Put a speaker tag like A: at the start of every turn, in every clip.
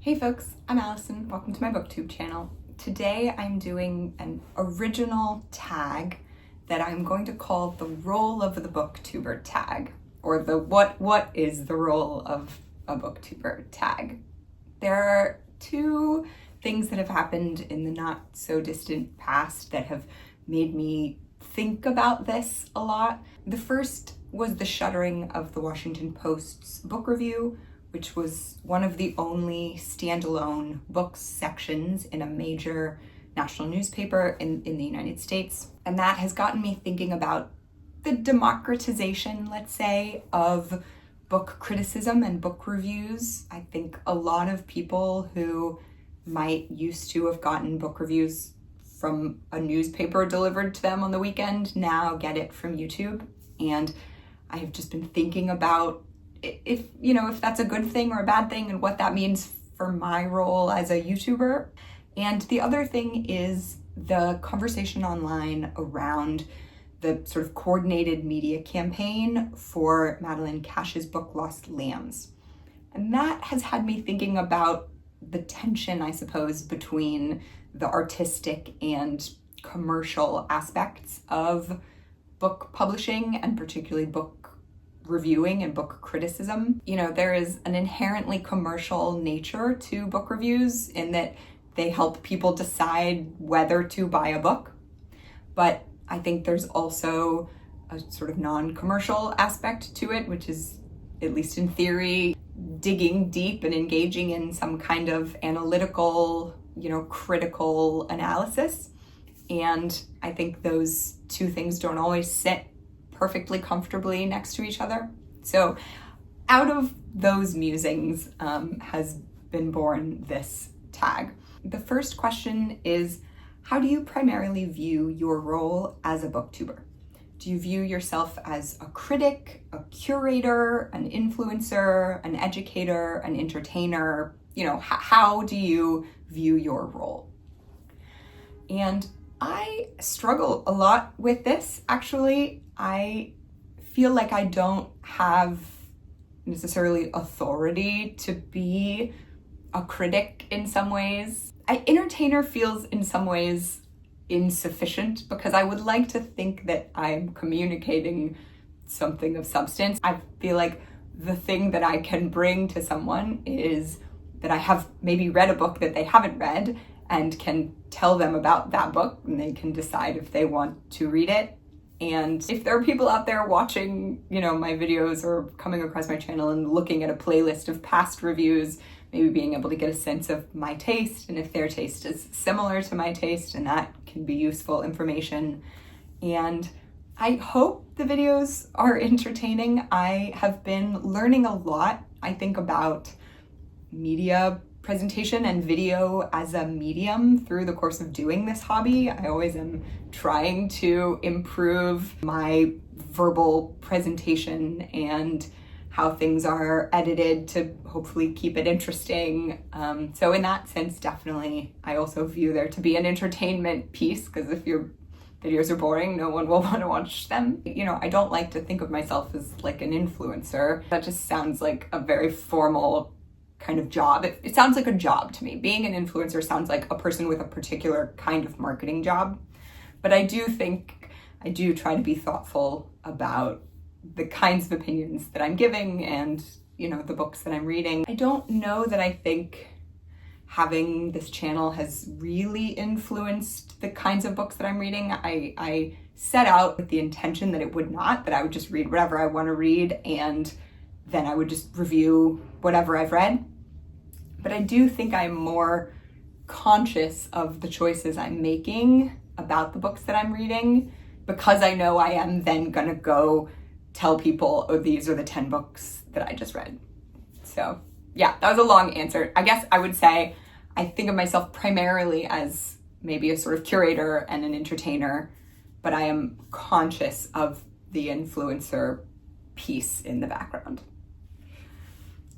A: Hey folks, I'm Allison. Welcome to my BookTube channel. Today I'm doing an original tag that I'm going to call the role of the BookTuber tag, or the what is the role of a BookTuber tag. There are two things that have happened in the not so distant past that have made me think about this a lot. The first was the shuttering of the Washington Post's book review, which was one of the only standalone books sections in a major national newspaper in the United States. And that has gotten me thinking about the democratization, let's say, of book criticism and book reviews. I think a lot of people who might used to have gotten book reviews from a newspaper delivered to them on the weekend now get it from YouTube. And I have just been thinking about if that's a good thing or a bad thing and what that means for my role as a YouTuber. And the other thing is the conversation online around the sort of coordinated media campaign for Madeline Cash's book Lost Lambs. And that has had me thinking about the tension, I suppose, between the artistic and commercial aspects of book publishing, and particularly book reviewing and book criticism. There is an inherently commercial nature to book reviews in that they help people decide whether to buy a book. But I think there's also a sort of non-commercial aspect to it, which is, at least in theory, digging deep and engaging in some kind of analytical, critical analysis. And I think those two things don't always sit perfectly comfortably next to each other. So out of those musings has been born this tag. The first question is, how do you primarily view your role as a booktuber? Do you view yourself as a critic, a curator, an influencer, an educator, an entertainer? How do you view your role? And I struggle a lot with this, actually. I feel like I don't have necessarily authority to be a critic in some ways. Entertainer feels in some ways insufficient, because I would like to think that I'm communicating something of substance. I feel like the thing that I can bring to someone is that I have maybe read a book that they haven't read and can tell them about that book, and they can decide if they want to read it. And if there are people out there watching, my videos or coming across my channel and looking at a playlist of past reviews, maybe being able to get a sense of my taste and if their taste is similar to my taste, and that can be useful information. And I hope the videos are entertaining. I have been learning a lot, I think, about media presentation and video as a medium through the course of doing this hobby. I always am trying to improve my verbal presentation and how things are edited to hopefully keep it interesting. So in that sense, definitely, I also view there to be an entertainment piece, because if your videos are boring, no one will want to watch them. I don't like to think of myself as like an influencer. That just sounds like a very formal kind of job. It sounds like a job to me. Being an influencer sounds like a person with a particular kind of marketing job. But I do think I do try to be thoughtful about the kinds of opinions that I'm giving and, the books that I'm reading. I don't know that I think having this channel has really influenced the kinds of books that I'm reading. I set out with the intention that it would not, that I would just read whatever I want to read, and then I would just review whatever I've read. But I do think I'm more conscious of the choices I'm making about the books that I'm reading, because I know I am then gonna go tell people, oh, these are the 10 books that I just read. So yeah, that was a long answer. I guess I would say I think of myself primarily as maybe a sort of curator and an entertainer, but I am conscious of the influencer piece in the background.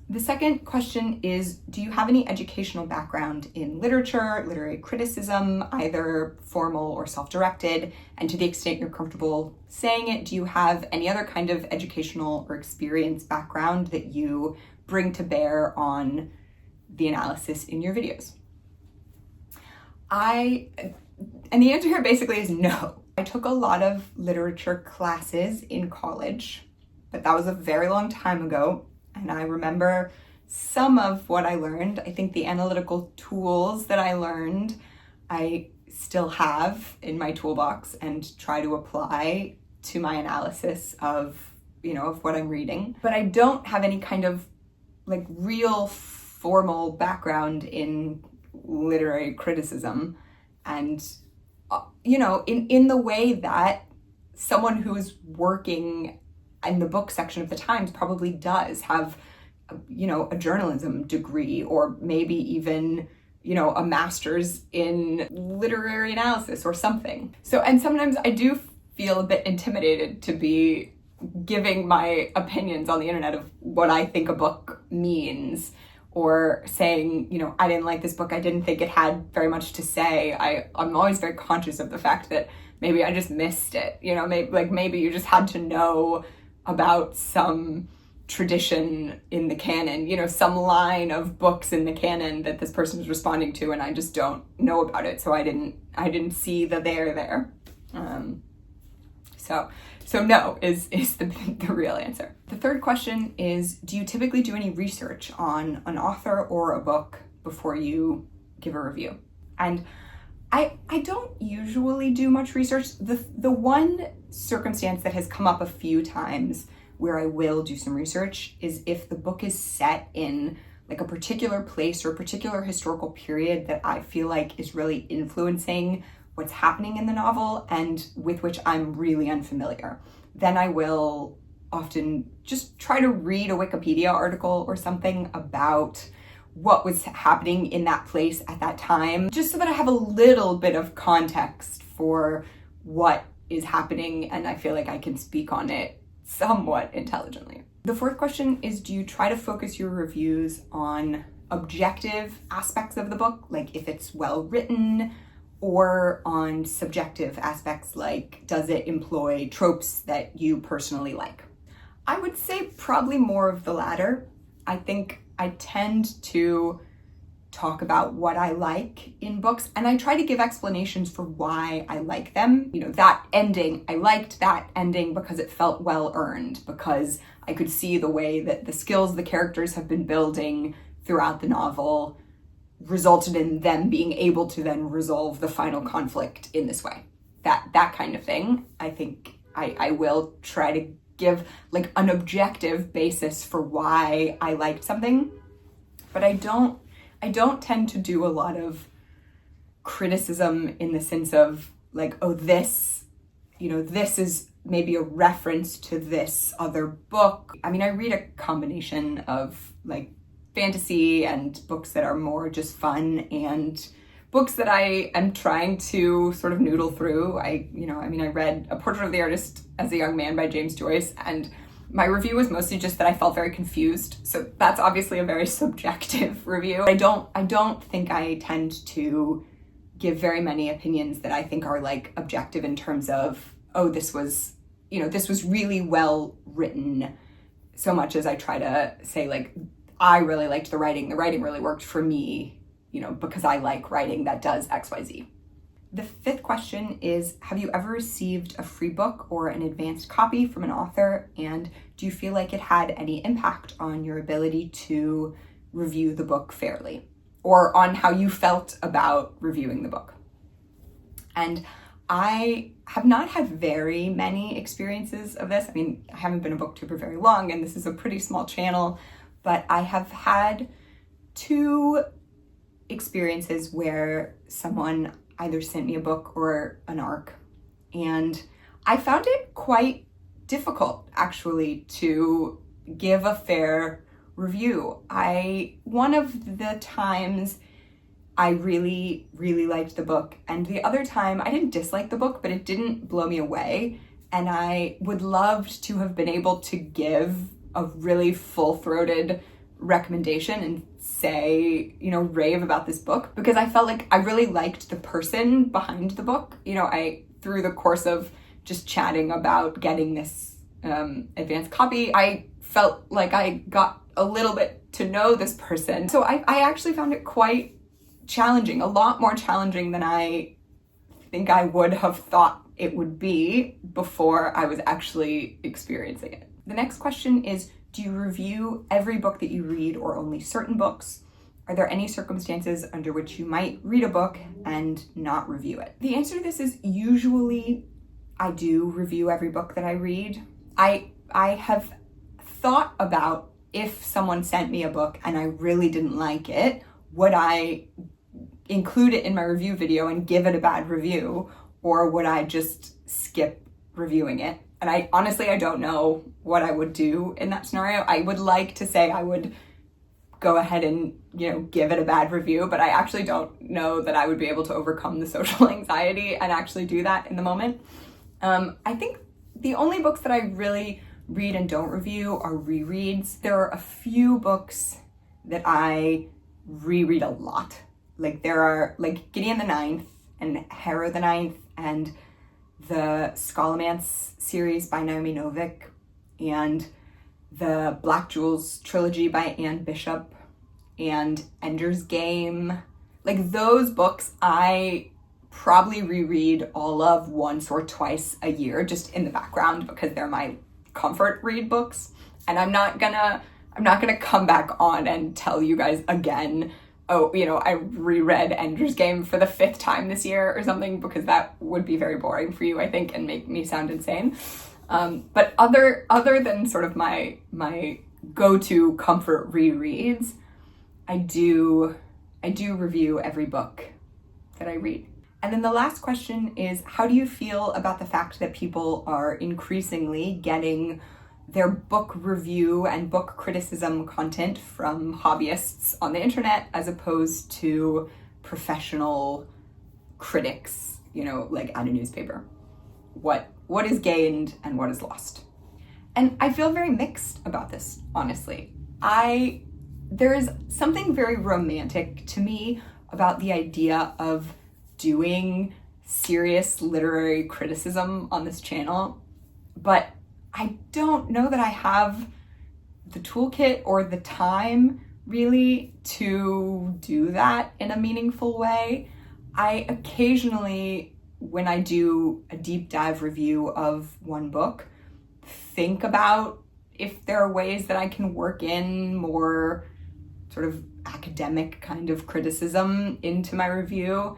A: The second question is, do you have any educational background in literature, literary criticism, either formal or self-directed? And to the extent you're comfortable saying it, do you have any other kind of educational or experience background that you bring to bear on the analysis in your videos? And the answer here basically is no. I took a lot of literature classes in college, but that was a very long time ago. And I remember some of what I learned. I think the analytical tools that I learned, I still have in my toolbox and try to apply to my analysis of, of what I'm reading. But I don't have any kind of like real formal background in literary criticism. And, in the way that someone who is working in the book section of the Times probably does have, a journalism degree, or maybe even, a master's in literary analysis or something. So, and sometimes I do feel a bit intimidated to be giving my opinions on the internet of what I think a book means, or saying, I didn't like this book, I didn't think it had very much to say. I'm always very conscious of the fact that maybe I just missed it, maybe you just had to know about some tradition in the canon, some line of books in the canon that this person is responding to, and I just don't know about it, so I didn't see the there. So no is the real answer. The third question is, do you typically do any research on an author or a book before you give a review? And I don't usually do much research. The one circumstance that has come up a few times where I will do some research is if the book is set in like a particular place or a particular historical period that I feel like is really influencing what's happening in the novel and with which I'm really unfamiliar. Then I will often just try to read a Wikipedia article or something about what was happening in that place at that time, just so that I have a little bit of context for what is happening and I feel like I can speak on it somewhat intelligently. The fourth question is, do you try to focus your reviews on objective aspects of the book, like if it's well written, or on subjective aspects like does it employ tropes that you personally like? I would say probably more of the latter. I think I tend to talk about what I like in books, and I try to give explanations for why I like them. That ending, I liked that ending because it felt well earned, because I could see the way that the skills the characters have been building throughout the novel resulted in them being able to then resolve the final conflict in this way. That kind of thing. I think I will try to give like an objective basis for why I liked something, but I don't tend to do a lot of criticism in the sense of like, oh, this is maybe a reference to this other book. I mean, I read a combination of like fantasy and books that are more just fun and books that I am trying to sort of noodle through. I read A Portrait of the Artist as a Young Man by James Joyce, and my review was mostly just that I felt very confused. So that's obviously a very subjective review. I don't think I tend to give very many opinions that I think are like objective in terms of, oh, this was really well written, so much as I try to say like, I really liked the writing really worked for me, because I like writing that does XYZ. The fifth question is, have you ever received a free book or an advanced copy from an author, and do you feel like it had any impact on your ability to review the book fairly, or on how you felt about reviewing the book? And I have not had very many experiences of this. I mean, I haven't been a BookTuber very long, and this is a pretty small channel, but I have had 2 experiences where someone either sent me a book or an ARC, and I found it quite difficult actually to give a fair review. One of the times I really, really liked the book, and the other time I didn't dislike the book, but it didn't blow me away, and I would love to have been able to give a really full-throated recommendation and say, rave about this book, because I felt like I really liked the person behind the book. Through the course of just chatting about getting this advanced copy, I felt like I got a little bit to know this person. So I actually found it quite challenging, a lot more challenging than I think I would have thought it would be before I was actually experiencing it. The next question is, do you review every book that you read or only certain books? Are there any circumstances under which you might read a book and not review it? The answer to this is usually I do review every book that I read. I have thought about, if someone sent me a book and I really didn't like it, would I include it in my review video and give it a bad review, or would I just skip reviewing it? And I don't know what I would do in that scenario. I would like to say I would go ahead and, give it a bad review, but I actually don't know that I would be able to overcome the social anxiety and actually do that in the moment. I think the only books that I really read and don't review are rereads. There are a few books that I reread a lot. Like there are Gideon the Ninth and Harrow the Ninth and the Scholomance series by Naomi Novik and the Black Jewels trilogy by Anne Bishop and Ender's Game. Like those books I probably reread all of once or twice a year, just in the background, because they're my comfort read books. And I'm not gonna come back on and tell you guys again, oh, I reread Ender's Game for the 5th time this year or something, because that would be very boring for you, I think, and make me sound insane. But other than sort of my go-to comfort rereads, I do review every book that I read. And then the last question is, how do you feel about the fact that people are increasingly getting their book review and book criticism content from hobbyists on the internet as opposed to professional critics, like at a newspaper? What is gained and what is lost? And I feel very mixed about this, honestly. There is something very romantic to me about the idea of doing serious literary criticism on this channel, but I don't know that I have the toolkit or the time really to do that in a meaningful way. I occasionally, when I do a deep dive review of one book, think about if there are ways that I can work in more sort of academic kind of criticism into my review.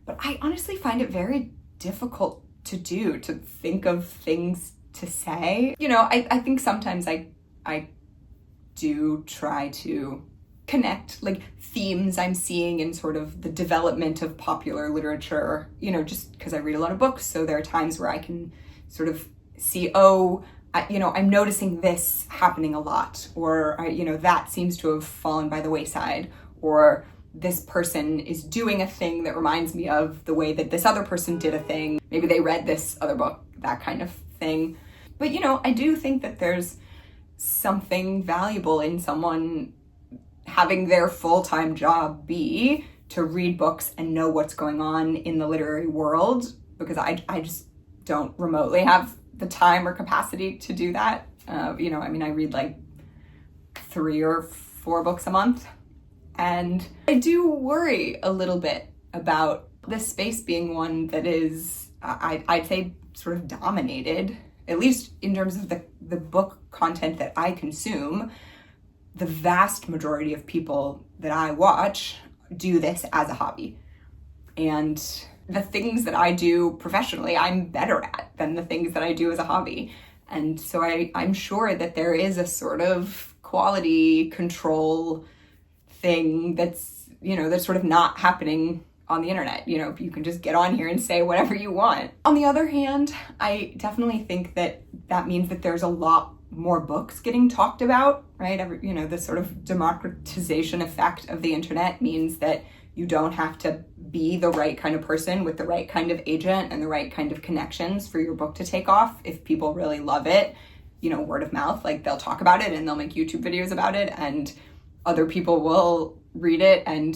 A: But I honestly find it very difficult to do, to think of things to say. I think sometimes I do try to connect like themes I'm seeing in sort of the development of popular literature, just because I read a lot of books. So there are times where I can sort of see, I'm noticing this happening a lot, or, that seems to have fallen by the wayside, or this person is doing a thing that reminds me of the way that this other person did a thing. Maybe they read this other book, that kind of thing. But, I do think that there's something valuable in someone having their full-time job be to read books and know what's going on in the literary world, because I just don't remotely have the time or capacity to do that. I read like 3 or 4 books a month. And I do worry a little bit about this space being one that is, I'd say, sort of dominated, at least in terms of the book content that I consume. The vast majority of people that I watch do this as a hobby. And the things that I do professionally, I'm better at than the things that I do as a hobby. And so I'm sure that there is a sort of quality control thing that's sort of not happening on the internet. You can just get on here and say whatever you want. On the other hand, I definitely think that means that there's a lot more books getting talked about, right? The sort of democratization effect of the internet means that you don't have to be the right kind of person with the right kind of agent and the right kind of connections for your book to take off. If people really love it, word of mouth, like they'll talk about it and they'll make YouTube videos about it, and other people will read it, and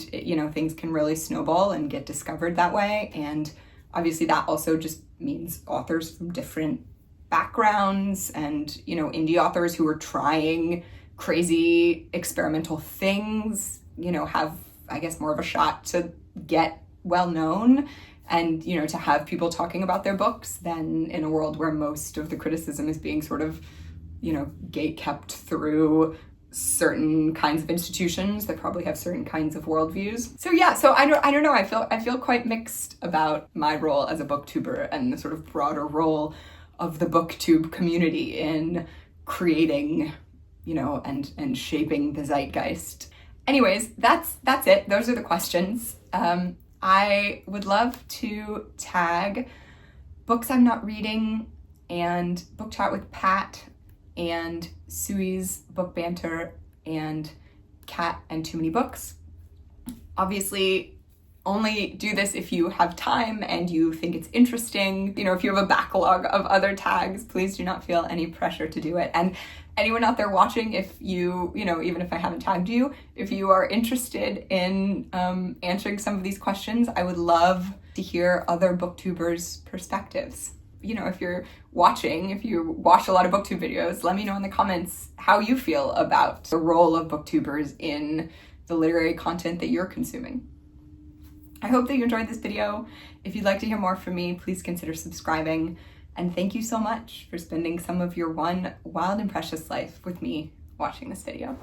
A: things can really snowball and get discovered that way. And obviously that also just means authors from different backgrounds and, you know, indie authors who are trying crazy experimental things, you know, have, I guess, more of a shot to get well known and, you know, to have people talking about their books than in a world where most of the criticism is being sort of, you know, gate-kept through certain kinds of institutions that probably have certain kinds of worldviews. So yeah, so I don't know, I feel quite mixed about my role as a booktuber and the sort of broader role of the booktube community in creating, you know, and shaping the zeitgeist. Anyways, that's it. Those are the questions. I would love to tag Books I'm Not Reading and Book Chat with Pat and Sui's Book Banter and Cat and Too Many Books. Obviously, only do this if you have time and you think it's interesting. You know, if you have a backlog of other tags, please do not feel any pressure to do it. And anyone out there watching, if you know, even if I haven't tagged you, if you are interested in answering some of these questions, I would love to hear other booktubers' perspectives. You know, if you watch a lot of booktube videos, let me know in the comments how you feel about the role of booktubers in the literary content that you're consuming. I hope that you enjoyed this video. If you'd like to hear more from me, please consider subscribing. And thank you so much for spending some of your one wild and precious life with me watching this video.